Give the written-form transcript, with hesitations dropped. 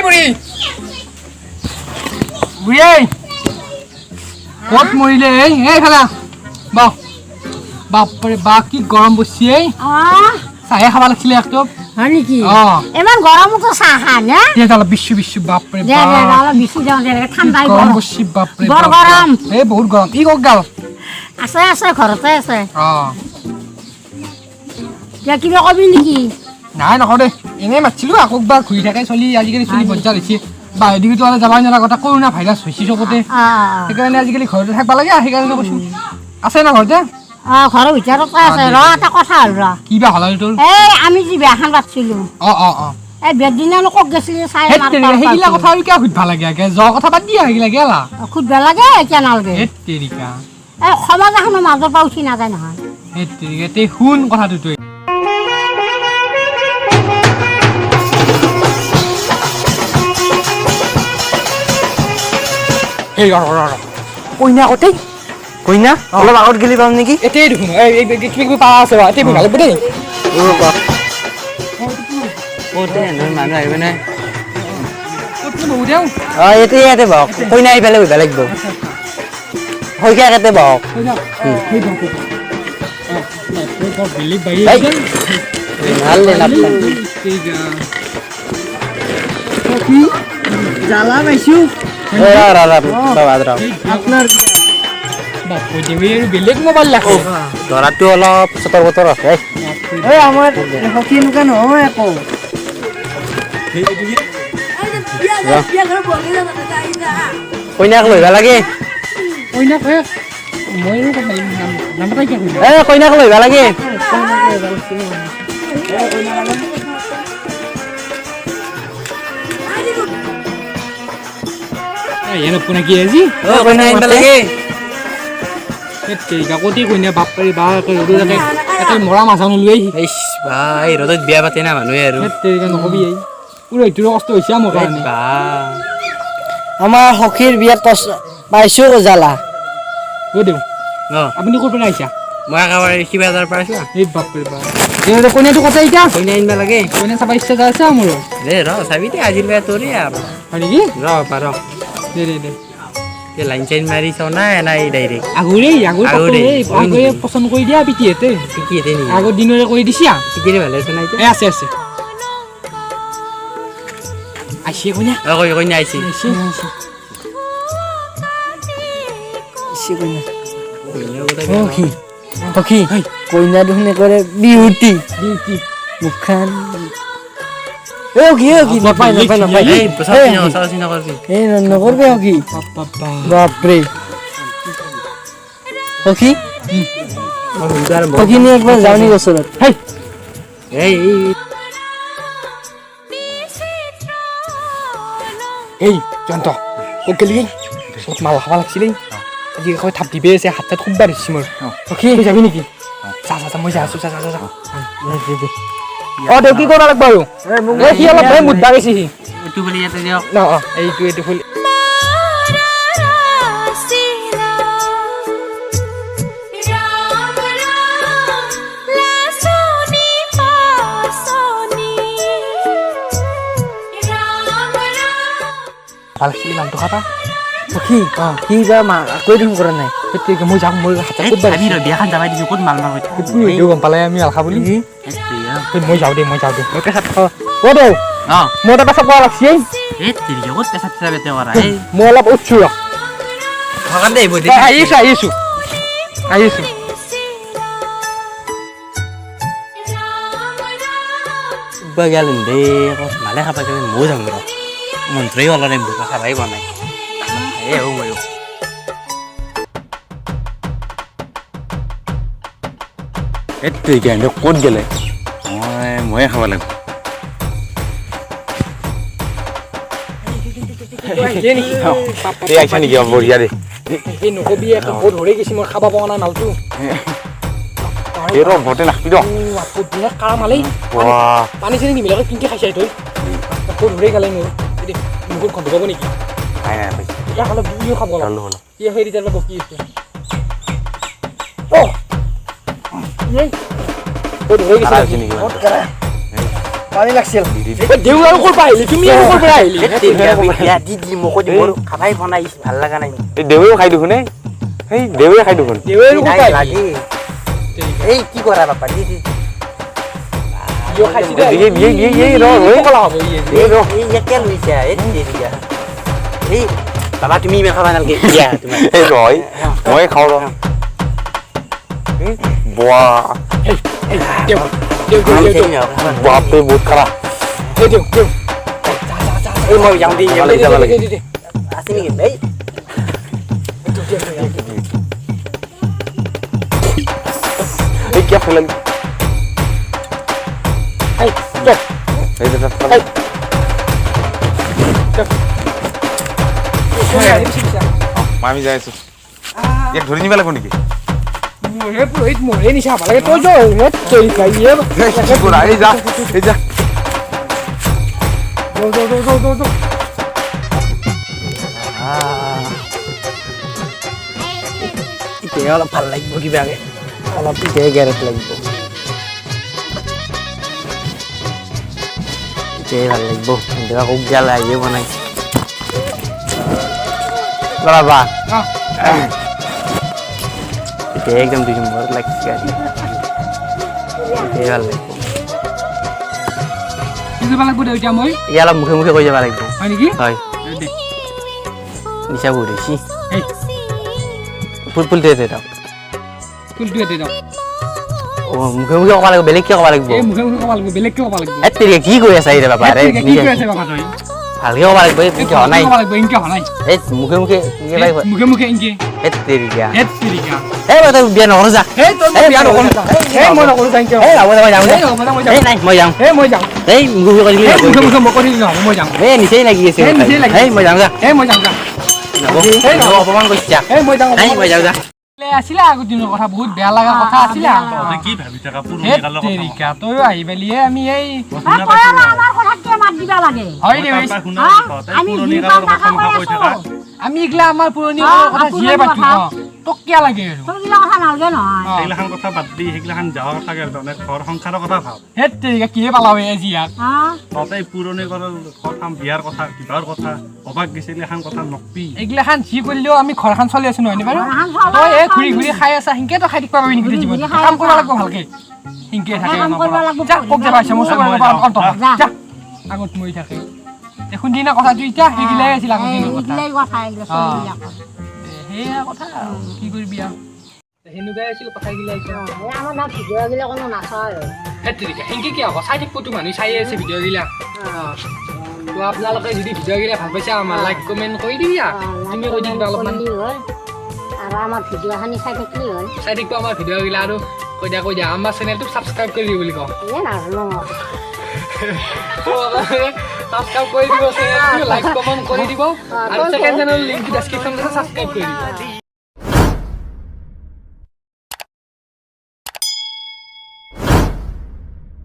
বুঢ়ী বুঢ়ী ক'ত মৰিলে এই খালা বাহ বাপৰে বা কি গৰম বসছি এই চাহে খাব লাগিছিলে একটু হয় নেকি ইমান গৰমতো চাহ খা না অলপ বিশু বাপৰে অলপ বিশু যাওঁ ঠাণ্ডা গৰম বসছি বাপৰে বৰ গৰম এই বহুত গৰম ই কক গাল আছে ঘৰতে আছে কিবা কবি নেকি নাই নকওঁ দে এনেই মাতিছিলো আকৌ একবাৰ ঘূৰি থাকে চলি আজিকালি চলি বজ্জা হৈছে বাহিৰদিগিতো আৰু যাবাই নালাগতে কৰোণা ভাইৰাছ হৈছে চবতে সেইকাৰণে আজিকালি ঘৰতে থাকিব লাগে সেইকাৰণে কৈছোঁ আছে না ঘৰতে ঘৰৰ ভিতৰতে আছে ৰ এটা কথা হ'ল ৰ কিবা হ'ল তোৰ এই আমি যি বিয়াখন পাতিছিলোঁ এই বিয়াৰ দিনানো ক'ত গৈছিলি চাই সেইগিলা কথা আৰু কিয় সুধিব লাগে আগে যোৱা কথা বাদ দিয়া সেইগিলা গেলা সুধিব লাগে এতিয়া নালাগে তেৰিকা এই সমাজ এখনৰ মাজৰ পৰা উঠি নাযায় নহয় তেৰিকা তে শুন কথাটো তই এই কইনা কতেই কইনা অলপ আগত গেলি পাম নেকি এতেই দেখোন এই কিবা পাৰা আছে এতেই ভাল লাগিব দেই মানুহ আহিব নাই ইয়াতে বহক কইনা আহি পেলাই উঠিব লাগিব শইকীয়াকেতে বহক জ্বালা পাইছো বেলেগ মোবাইল লাগে ধৰাটো অলপ চতৰ বতৰ আছে আমাৰ সখী এনেকুৱা নহয় আকৌ কইনাক লইবা লাগে কইনাক কইনাক লইবা লাগে কি আজি কতি কইনা বাপ পাৰি বা মৰা মাছ লৈ ভাই ৰ'দত বিয়া পাতে না মানুহে আৰু নকবি কষ্ট হৈছে মোৰ কাৰণে আমাৰ সখীৰ বিয়াত পাইছো জ্বালা দেউ আপুনি ক'ৰ পৰা আহিছা মই একেবাৰে শিৱাজাৰ পৰা আহিছো এই বাপৰে বাপ কইনাটো কথা এতিয়া কইনা আনিব লাগে কইনা চাব ইচ্ছা যাই আছে মোৰ দে ৰ চাবি দে আজিৰ বিয়া তোৰে আৰু হয় নেকি ৰ পাৰ দে লাইন চাইন মাৰিছ নাই ডাইৰেক্ট আগৰে পচন্দ কৰি দিয়া পিটিহেঁতে আগৰ দিনৰে কৰি দিছা পিটিৰে ভালে আছে নাই আছে আহিছে কইনা কইনা আহিছে সখী কইনা দেখোন একেবাৰে বিউটি মুখখান নকৰবি সখী বাপৰে সখী সখী নি একবাৰ যাওঁ নি ওচৰত এই জয়ন্ত ক'ত গেলি অলপ মাল খাব লাগিছিলে আজি একেবাৰে থাপ দিবে আছে হাত চাত খুব বাৰ দিছে মোৰ সখী যাবি নেকি যা মই যাই আছো যা দেউ কি কৰিব লাগিব আৰু সি অলপ মুদ্দা গৈছে সি এইটো বুলি ইয়াতে দিয়ক এইটো ফুল ভাল লাগিছিলে নামটো খাবা সখী কি বা কৈ দেখোন কৰা নাই মই যাম মই হাত বিয়াখন যাবাই দিছো ক'ত মাল মাৰ গম পালে আমি মাল খাব বুলি মই যাওঁ দে মই পেচাব মই এটা পেচাব কৰা লাগছি মই অলপ উঠছো আহিছো গেল দে মালে খাবা গেলে ময়ো যাম ৰ মন্ত্ৰী অলপ বোকা খাবাই বনাই ক'ত গেলে ময়ে খাব লাগিব আহিছা নেকি বঢ়িয়া দে নকবি বহুত ধৰি গৈছে মই খাব পৰা নাই মালটো ঘৰতে নাখবি কাৰা মালেই পানী চানী নিমিলাকে কিনকে খাইছে তই বহুত ধৰি গালে মোৰ বহুত গন্ধ পাব নেকি ইয়াক অলপ দুয়ো খাব ইয়ে হেৰি তেল বকি আছে পানী লাগছিল দেউ আৰু ক'ৰ পৰা আহিলি তুমি আৰু ক'ৰ পৰা আহিলি বিয়া দি দি মোক দি মোৰ খাবাই বনাই ভাল লগা নাই এই দেউৱে খাই দেখোন এই দেউৱে খাই দেখোন দেউ আৰু ক'ৰ পৰা আহিলি এই কি কৰা বাপা দি দি ইও খাইছি দে এই ৰ কলা হ'ব এই একে লৈছে এই দি দিয়া এই বাবা তুমি ইমান খাবা নালাগে দিয়া তোমাৰ এই ৰয় মই খাওঁ ৰ বোৱা বাপৰে বহুত খাৰা এই মই যাওঁ দি যাব লাগে আছে নেকি এই এই কিয় ফেলাল এই চপ এই দাদা আমি যাই আছো ইয়াক ধৰি নিব লাগিব নেকি মোৰে পুৰোহিত মোৰে নিচা হ'ব লাগে তই যা তই খাইয়ে এই যা এই যা যো এতিয়া অলপ ভাল লাগিব কিবাকে অলপ এতিয়া গেৰেট লাগিব এতিয়া ভাল লাগিব এতিয়া আকৌ গেলা আহিয়ে বনাই বাবা এতিয়া একদম 2 নম্বৰ লাগিছে এতিয়া ভাল লাগিব কি কৰিব লাগিব দেউতা মই এতিয়া অলপ মুখে মুখে কৈ যাব লাগিব হয় নেকি হয় দে নিচা বুঢ়িছি এই ফুল দে দাও ফুলটো দে দাও ও মুখে মুখে ক'ব লাগিব বেলেগ কি ক'ব লাগিব এই মুখে মুখে ক'ব লাগিব বেলেগ কি ক'ব লাগিব এত্তেৰিয়া কি কৈ আছা ৰে বাবা ৰে কি কৈ আছে বাবা তই ভালকে ক'ব লাগিব এই কি হোৱা নাই ক'ব লাগিব ইনকে হোৱা নাই এই মুখে মুখে কি লাগিব মুখে মুখে ইনকে এত্তেৰিয়া হেড চিৰিকা এই মই তো বিয়া নকৰো যা এই তই বিয়া নকৰো এই মই নকৰো থ্যাংক ইউ এই হ'ব মই যাওঁ এই হ'ব মই যাওঁ এই নাই মই যাওঁ এই মই যাওঁ এই মুখে কৈ দিলি এই মুখে মুখে মই কৰি দিওঁ মই যাওঁ এই নিচেই লাগি আছে এই নিচেই লাগি এই মই যাওঁ যা এই মই যাওঁ যা এই অপমান কৰিছা এই মই যাওঁ এই মই যাওঁ যা আছিলে আগৰ দিনৰ কথা বহুত বেয়া লগা কথা আছিলে কি ভাবি থাকা হেড চিৰিকা তইও আহি পেলিয়ে আমি এই আমাৰ কথাত কিয় মাত দিবা লাগে হয় দে আমি কৈ থাকা আমি এইগিলা আমাৰ পুৰণি কথা যিয়ে পাতো তোক কিয় লাগে আৰু তোৰগিলা কথা নালগে নহয় সেইগিলাখান কথা বাদ দি সেইগিলাখান যাৱাৰ কথা তাৰমানে ঘৰ সংসাৰৰ কথা ভাব হেড চিৰিকা কিয়ে পালাৱে আজি ইয়াক তহঁতে পুৰণি কথা বিয়াৰ কথা কিবাৰ কথা অবাক গৈছিলে এখন কথা নকবি এইগিলাখান যি কৰিলেও আমি ঘৰখন চলি আছো নহয় বাৰু তই এই ঘূৰি ঘূৰি খাই আছা সিংকে তো খাই থাকিব পাবি নেকি জীৱন কাম কৰিব লাগিব ভালকে সিংকে থাকে যা কক যাবা আছে মোৰ যা আগত মই থাকে দেখোন দিনা কথাটো এতিয়া সেইগিলাই আছিল আগৰ দিনৰ কথা এইগিলাই কথা এইগিলা চলিবিলাকৰ সেয়া কথা কি কৰিবি আৰু সেনেকুৱাই আছিল কথাগিলা আমাৰ না ভিডিঅ'গিলা কোনো নাচায় হেতৰিকা সিংকে কি হ'ব চাই থাকিবতো মানুহ চাই আছে ভিডিঅ'গিলা তো আপোনালোকে যদি ভিডিঅ'গিলা ভাল পাইছে আমাৰ লাইক কমেণ্ট কৰি দিবি তুমি কৈ দিবা অলপমান আৰু আমাৰ ভিডিঅ'খিনি চাই থাকিলে হ'ল চাই থাকিব আমাৰ ভিডিঅ'গিলা আৰু কৈ দিয়া আমাৰ চেনেলটোক ছাবস্ক্ৰাইব কৰি দিব বুলি কওঁ এই নাজানো ছাবস্ক্ৰাইব কৰি দিব চেনেলটো লাইক কমেণ্ট কৰি দিব আৰু ছেকেণ্ড চেনেল লিংকটো ডেছক্ৰিপশ্যনত আছে ছাবস্ক্ৰাইব কৰি দিব